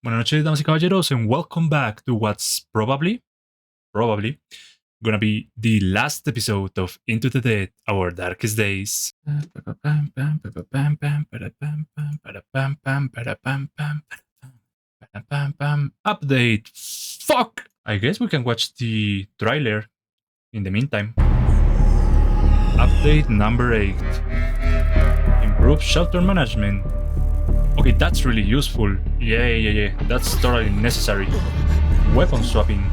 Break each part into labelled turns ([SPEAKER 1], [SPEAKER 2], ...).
[SPEAKER 1] Buenas noches, damas y caballeros, and welcome back to what's probably gonna be the last episode of Into the Dead, Our Darkest Days. Update. Fuck! I guess we can watch the trailer in the meantime. Update number 8. Improve shelter management. Okay, that's really useful. Yeah. That's totally necessary. Weapon swapping.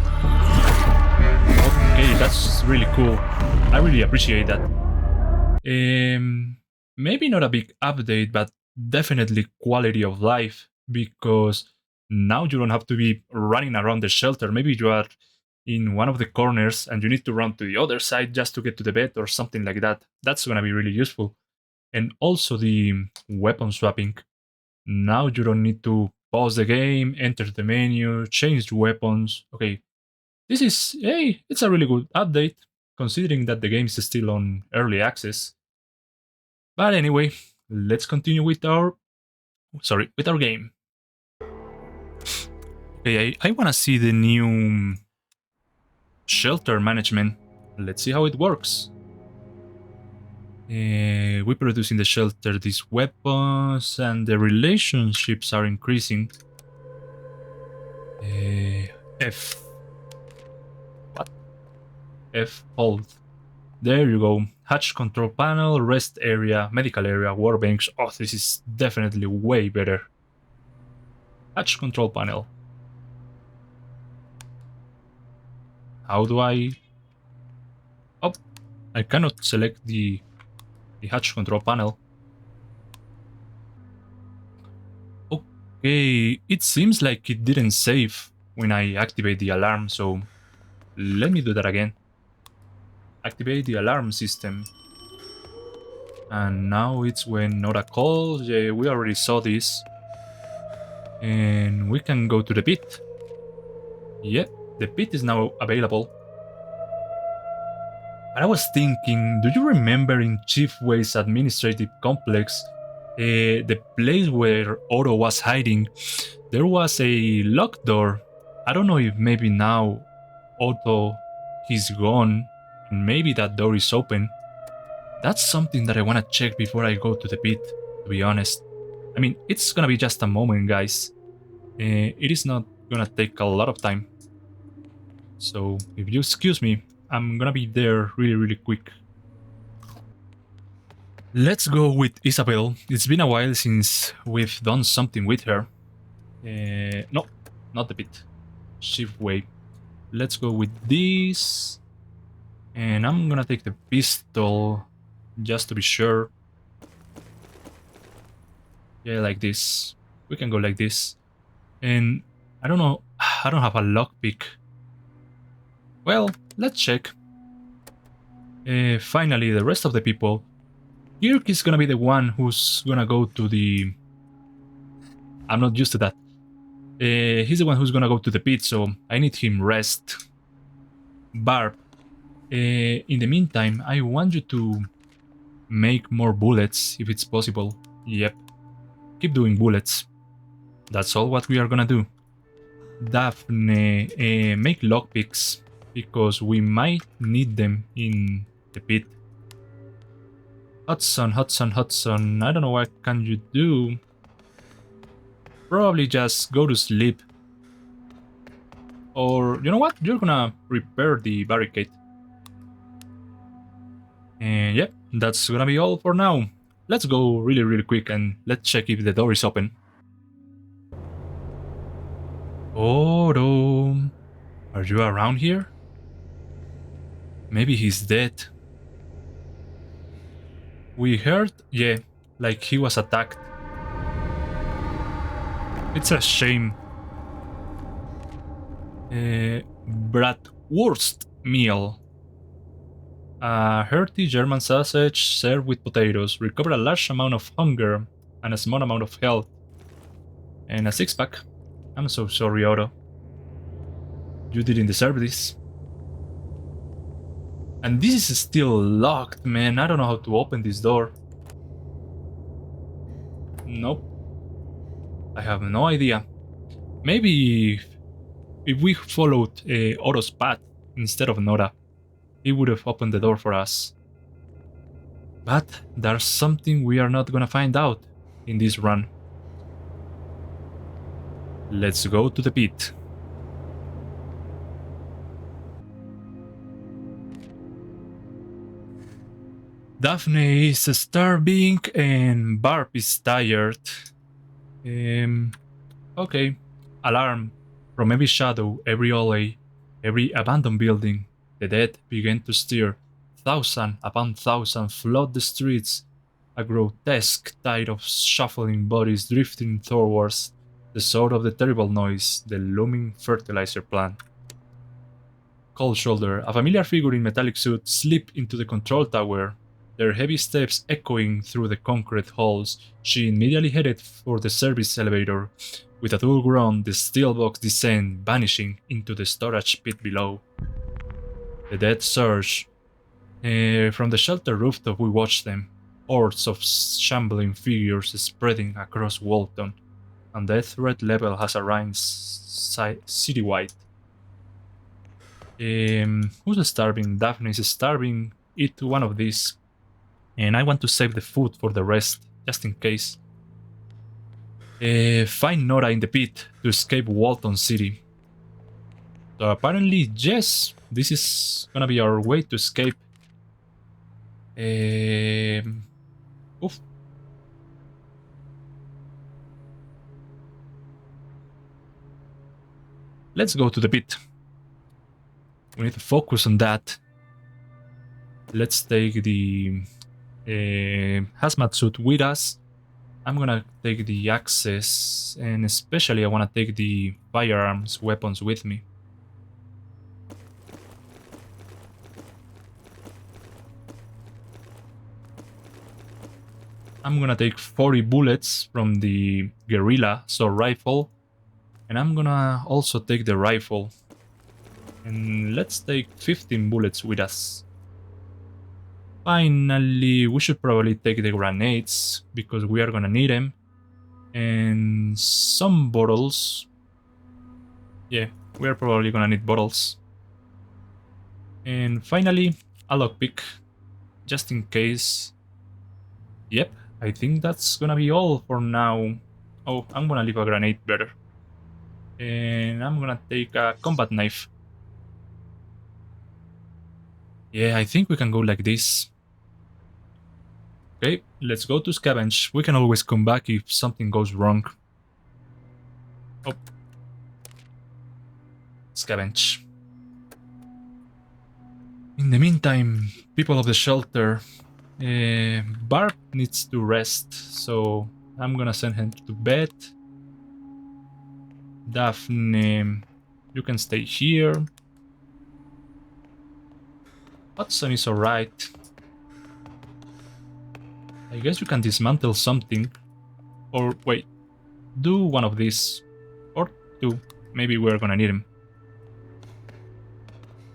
[SPEAKER 1] Okay, that's really cool. I really appreciate that. Maybe not a big update, but definitely quality of life, because now you don't have to be running around the shelter. Maybe you are in one of the corners and you need to run to the other side just to get to the bed or something like that. That's gonna be really useful. And also the weapon swapping. Now you don't need to pause the game, enter the menu, change weapons. Okay, this is, hey, it's a really good update, considering that the game is still on early access. But anyway, let's continue with our game. Okay, I wanna see the new shelter management. Let's see how it works. We produce in the shelter these weapons, and the relationships are increasing. F. What? F hold. There you go. Hatch control panel, rest area, medical area, workbench. Oh, this is definitely way better. Hatch control panel. How do I... Oh, I cannot select the hatch control panel. Okay, it seems like it didn't save when I activate the alarm, so let me do that again. Activate the alarm system. And now it's when Nora calls. Yeah, we already saw this. And we can go to the pit. Yeah, the pit is now available. But I was thinking, do you remember in Chief Way's administrative complex, the place where Oro was hiding, there was a locked door. I don't know if maybe now Otto he's gone and maybe that door is open. That's something that I want to check before I go to the pit, to be honest. I mean, it's gonna be just a moment, guys. It is not gonna take a lot of time. So, if you excuse me, I'm gonna be there really quick. Let's go with Isabel. It's been a while since we've done something with her. No, not the pit. Shift way. Let's go with this. And I'm gonna take the pistol just to be sure. Yeah, like this. We can go like this. And I don't know, I don't have a lockpick. Well, let's check. Finally, the rest of the people. Kirk is gonna be the one who's gonna go to the... I'm not used to that. He's the one who's gonna go to the pit, so I need him rest. Barb, in the meantime, I want you to make more bullets if it's possible. Yep. Keep doing bullets. That's all what we are gonna do. Daphne, make lockpicks, because we might need them in the pit. Hudson, I don't know what can you do. Probably just go to sleep. Or, you know what? You're gonna repair the barricade. And yep, that's gonna be all for now. Let's go really quick and let's check if the door is open. Oro, are you around here? Maybe he's dead. We heard, yeah, like he was attacked. It's a shame. Bratwurst meal. A hearty German sausage served with potatoes. Recover a large amount of hunger and a small amount of health. And a six-pack. I'm so sorry, Otto. You didn't deserve this. And this is still locked, man. I don't know how to open this door. Nope. I have no idea. Maybe if we followed Oro's path instead of Nora, he would have opened the door for us. But there's something we are not gonna find out in this run. Let's go to the pit. Daphne is starving and Barb is tired. Okay. Alarm. From every shadow, every alley, every abandoned building, the dead begin to stir. Thousand upon thousand flood the streets. A grotesque tide of shuffling bodies drifting towards the source of the terrible noise, the looming fertilizer plant. Cold Shoulder, a familiar figure in metallic suit, slip into the control tower. Their heavy steps echoing through the concrete halls, she immediately headed for the service elevator. With a dull groan, the steel box descended, vanishing into the storage pit below. The dead surge. From the shelter rooftop we watched them, hordes of shambling figures spreading across Walton, and the threat level has arisen citywide. Who's starving? Daphne is starving. Eat one of these. And I want to save the food for the rest, just in case. Find Nora in the pit to escape Walton City. So apparently, yes, this is gonna be our way to escape. Oof. Let's go to the pit. We need to focus on that. Let's take the hazmat suit with us. I'm gonna take the axes, and especially I wanna take the firearms weapons with me. I'm gonna take 40 bullets from the guerrilla, so rifle, and I'm gonna also take the rifle. And let's take 15 bullets with us. Finally, we should probably take the grenades, because we are gonna need them. And some bottles. Yeah, we are probably gonna need bottles. And finally, a lockpick, just in case. Yep, I think that's gonna be all for now. Oh, I'm gonna leave a grenade better. And I'm gonna take a combat knife. Yeah, I think we can go like this. Okay, let's go to scavenge. We can always come back if something goes wrong. Oh. Scavenge. In the meantime, people of the shelter, Barb needs to rest, so I'm gonna send him to bed. Daphne, you can stay here. Hudson is alright. I guess you can dismantle something. Or wait, do one of these. Or two. Maybe we're gonna need him.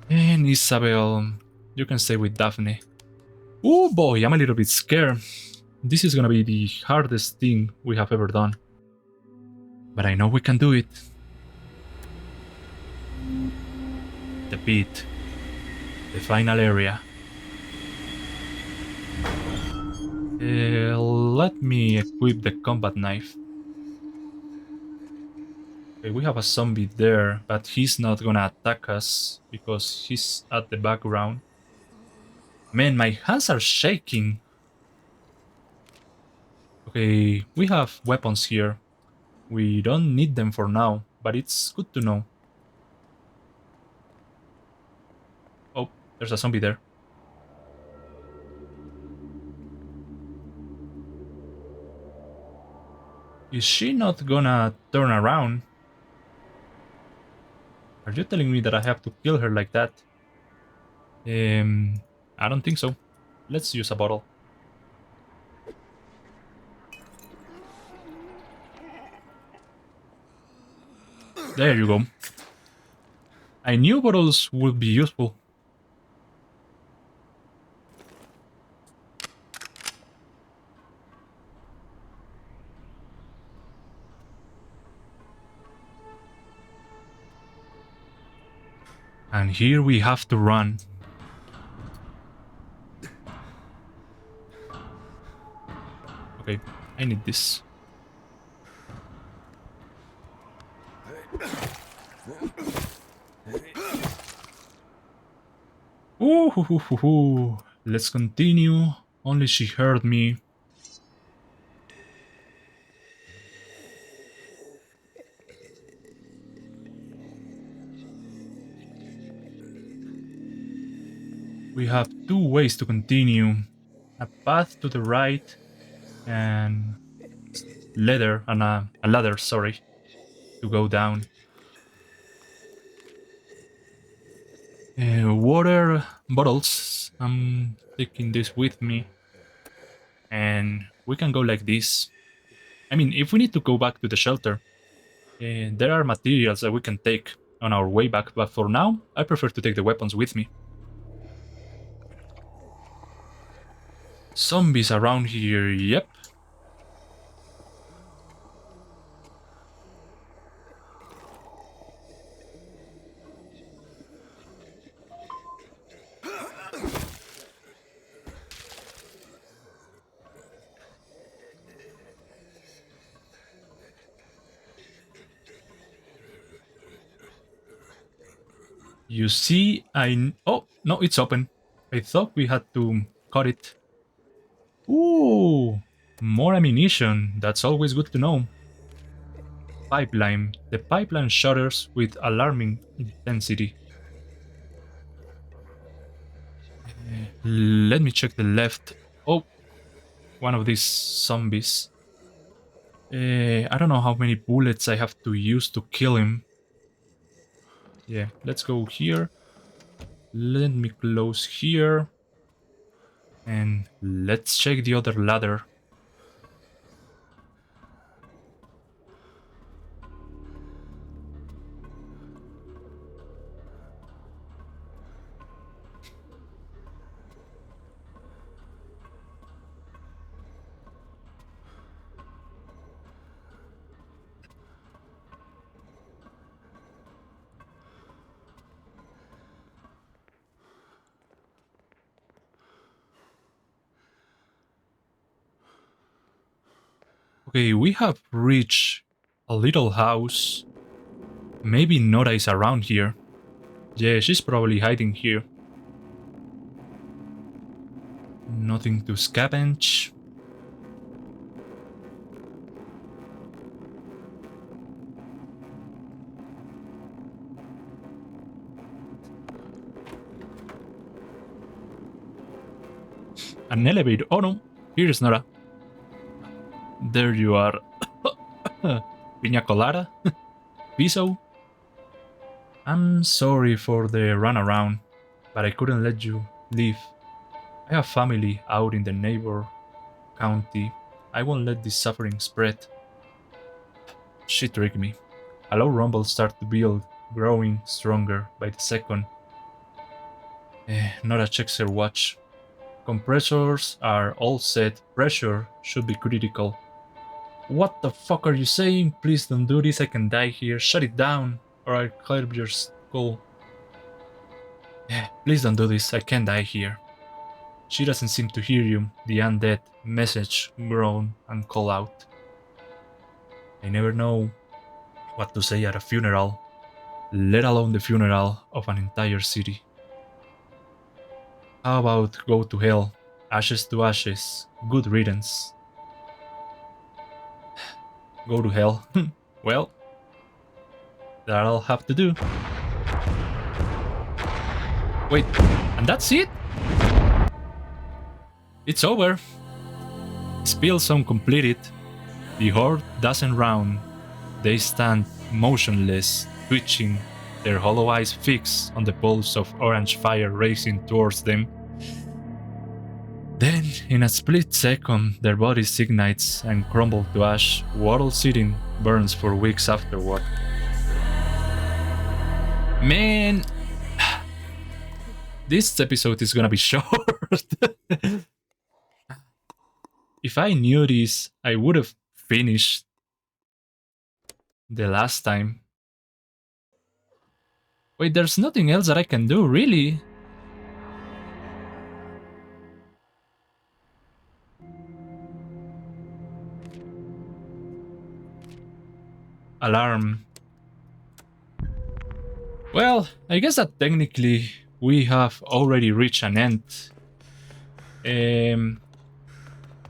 [SPEAKER 1] And Isabel, you can stay with Daphne. Oh boy, I'm a little bit scared. This is gonna be the hardest thing we have ever done. But I know we can do it. The pit. The final area. Let me equip the combat knife. Okay, we have a zombie there, but he's not gonna attack us because he's at the background. Man, my hands are shaking. Okay, we have weapons here. We don't need them for now, but it's good to know. Oh, there's a zombie there. Is she not gonna turn around? Are you telling me that I have to kill her like that? I don't think so. Let's use a bottle. There you go. I knew bottles would be useful. And here we have to run. Okay, I need this. Ooh, hoo, hoo, hoo, hoo. Let's continue. Only she heard me. We have two ways to continue. A path to the right and a ladder, sorry, to go down. Water bottles. I'm taking this with me. And we can go like this. I mean, if we need to go back to the shelter, there are materials that we can take on our way back, but for now, I prefer to take the weapons with me. Zombies around here, yep. You see, oh, no, it's open. I thought we had to cut it. Ooh, more ammunition. That's always good to know. Pipeline. The pipeline shudders with alarming intensity. Let me check the left. Oh, one of these zombies. I don't know how many bullets I have to use to kill him. Yeah, let's go here. Let me close here. And let's check the other ladder. Okay, we have reached a little house. Maybe Nora is around here. Yeah, she's probably hiding here. Nothing to scavenge. An elevator. Oh no, here's Nora. There you are. Pina colada? Piso? I'm sorry for the runaround, but I couldn't let you leave. I have family out in the neighbor county. I won't let this suffering spread. She tricked me. A low rumble started to build, growing stronger by the second. Nora checks her watch. Compressors are all set. Pressure should be critical. What the fuck are you saying? Please don't do this. I can die here. Shut it down, or I'll curb your skull. Please don't do this. I can't die here. She doesn't seem to hear you. The undead message, groan, and call out. I never know what to say at a funeral, let alone the funeral of an entire city. How about go to hell? Ashes to ashes. Good riddance. Go to hell. Well, that'll have to do. Wait, and that's it? It's over. Spill some completed. The horde doesn't round. They stand motionless, twitching, their hollow eyes fixed on the pulse of orange fire racing towards them. Then, in a split second, their bodies ignites and crumble to ash. Wattle sitting burns for weeks afterward. Man, this episode is gonna be short. If I knew this, I would have finished the last time. Wait, there's nothing else that I can do, really? Alarm. Well, I guess that technically we have already reached an end. Um,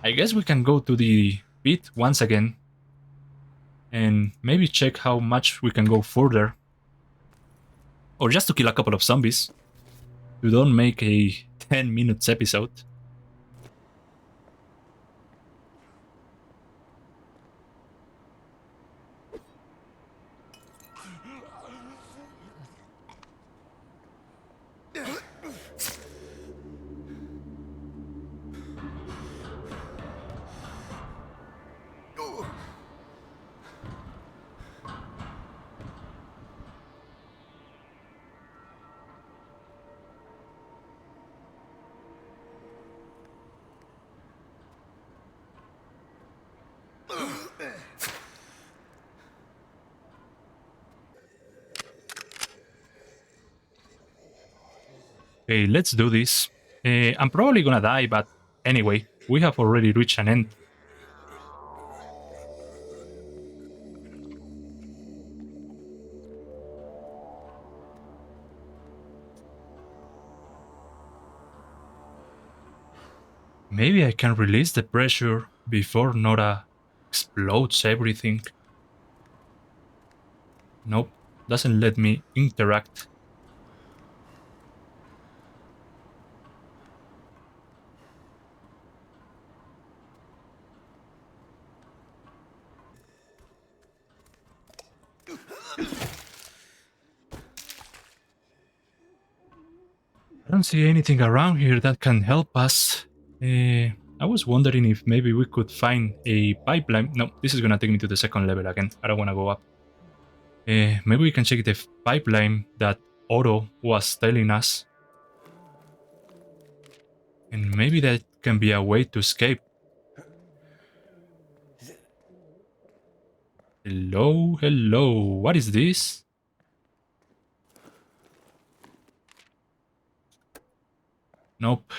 [SPEAKER 1] I guess we can go to the pit once again and maybe check how much we can go further. Or just to kill a couple of zombies. To don't make a 10 minutes episode. Okay, let's do this. I'm probably gonna die, but anyway, we have already reached an end. Maybe I can release the pressure before Nora explodes everything. Nope, doesn't let me interact. I don't see anything around here that can help us. I was wondering if maybe we could find a pipeline. No, this is gonna take me to the second level again. I don't wanna go up. Maybe we can check the pipeline that Otto was telling us. And maybe that can be a way to escape. Hello, hello. What is this? Nope.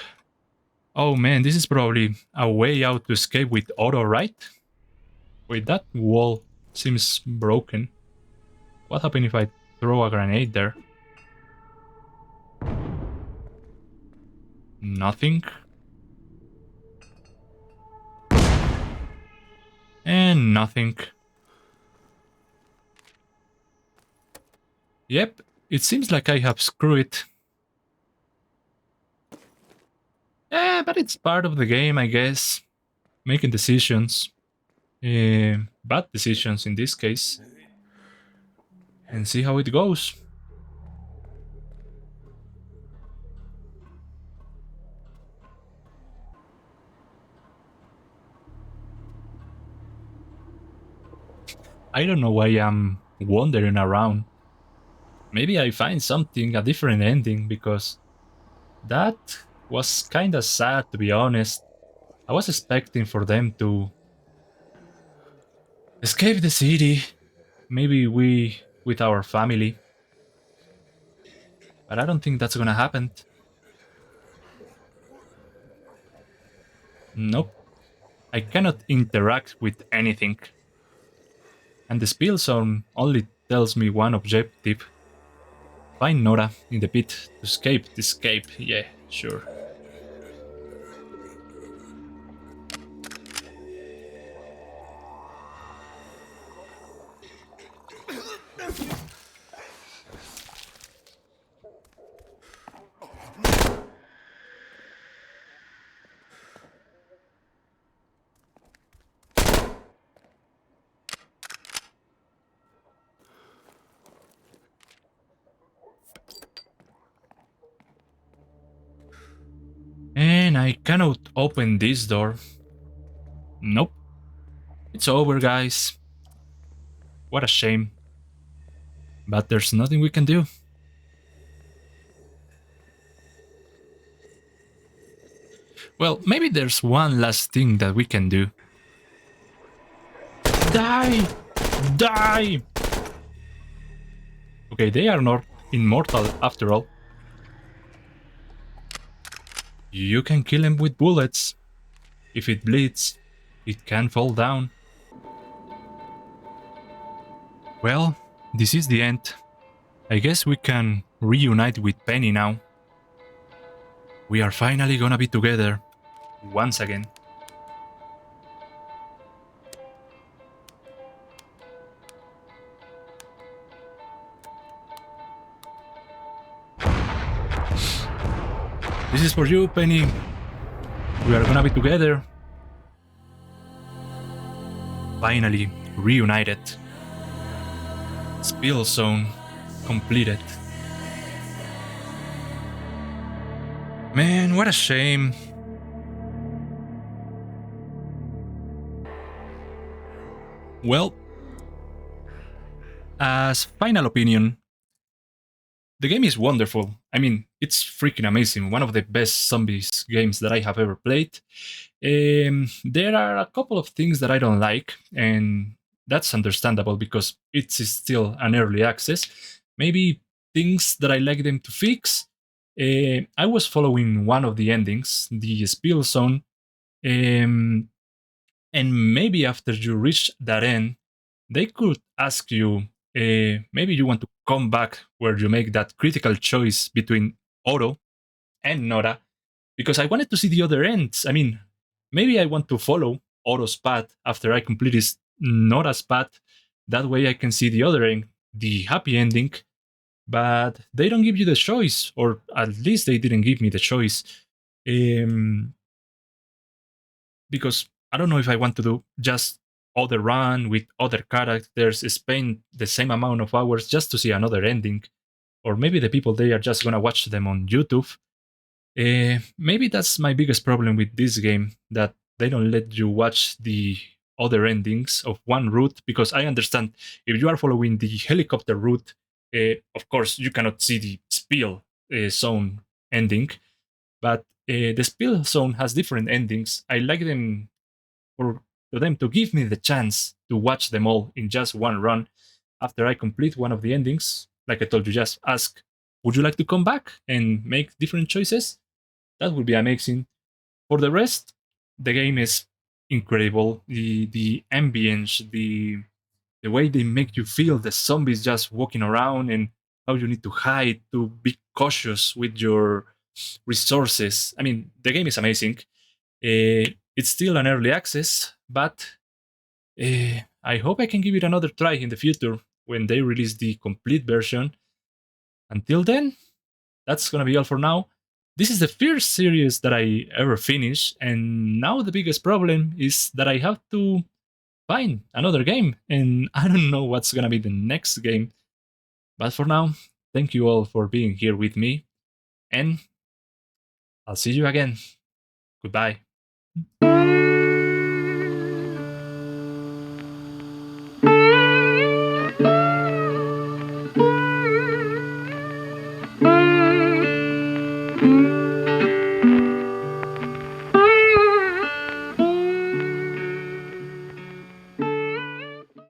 [SPEAKER 1] Oh man, this is probably a way out to escape with Otto, right? Wait, that wall seems broken. What happens if I throw a grenade there? Nothing. And nothing. Yep, it seems like I have screwed it. But it's part of the game, I guess. Making decisions. Bad decisions in this case. And see how it goes. I don't know why I'm wandering around. Maybe I find something, a different ending, because that was kinda sad, to be honest. I was expecting for them to escape the city, maybe we with our family. But I don't think that's gonna happen. Nope. I cannot interact with anything. And the spill zone only tells me one objective. Find Nora in the pit to escape. Escape, yeah, sure. And I cannot open this door. Nope. It's over, guys. What a shame. But there's nothing we can do. Well, maybe there's one last thing that we can do. Die! Die! Okay, they are not immortal after all. You can kill him with bullets. If it bleeds, it can fall down. Well, this is the end. I guess we can reunite with Penny now. We are finally gonna be together once again. This is for you, Penny. We are gonna be together. Finally reunited. Spill zone completed. Man, what a shame. Well, as final opinion, the game is wonderful. I mean, it's freaking amazing. One of the best zombies games that I have ever played. There are a couple of things that I don't like, and that's understandable because it's still an early access. Maybe things that I like them to fix. I was following one of the endings, the spill zone, um, and maybe after you reach that end, they could ask you, maybe you want to come back where you make that critical choice between Oro and Nora, because I wanted to see the other ends. I mean, maybe I want to follow Oro's path after I complete his Nora's path. That way I can see the other end, the happy ending. But they don't give you the choice, or at least they didn't give me the choice. Um, because I don't know if I want to do just other run with other characters, spend the same amount of hours just to see another ending, or maybe the people they are just gonna watch them on YouTube. Maybe that's my biggest problem with this game, that they don't let you watch the other endings of one route, because I understand if you are following the helicopter route, of course you cannot see the spill zone ending, but the spill zone has different endings. I like them for them to give me the chance to watch them all in just one run after I complete one of the endings. Like I told you, just ask, would you like to come back and make different choices? That would be amazing. For the rest, the game is incredible. The ambience, the way they make you feel the zombies just walking around, and how you need to hide, to be cautious with your resources. I mean, the game is amazing. It's still an early access, but I hope I can give it another try in the future when they release the complete version. Until then, that's gonna be all for now. This is the first series that I ever finished, and now the biggest problem is that I have to find another game, and I don't know what's gonna be the next game. But for now, thank you all for being here with me, and I'll see you again. Goodbye.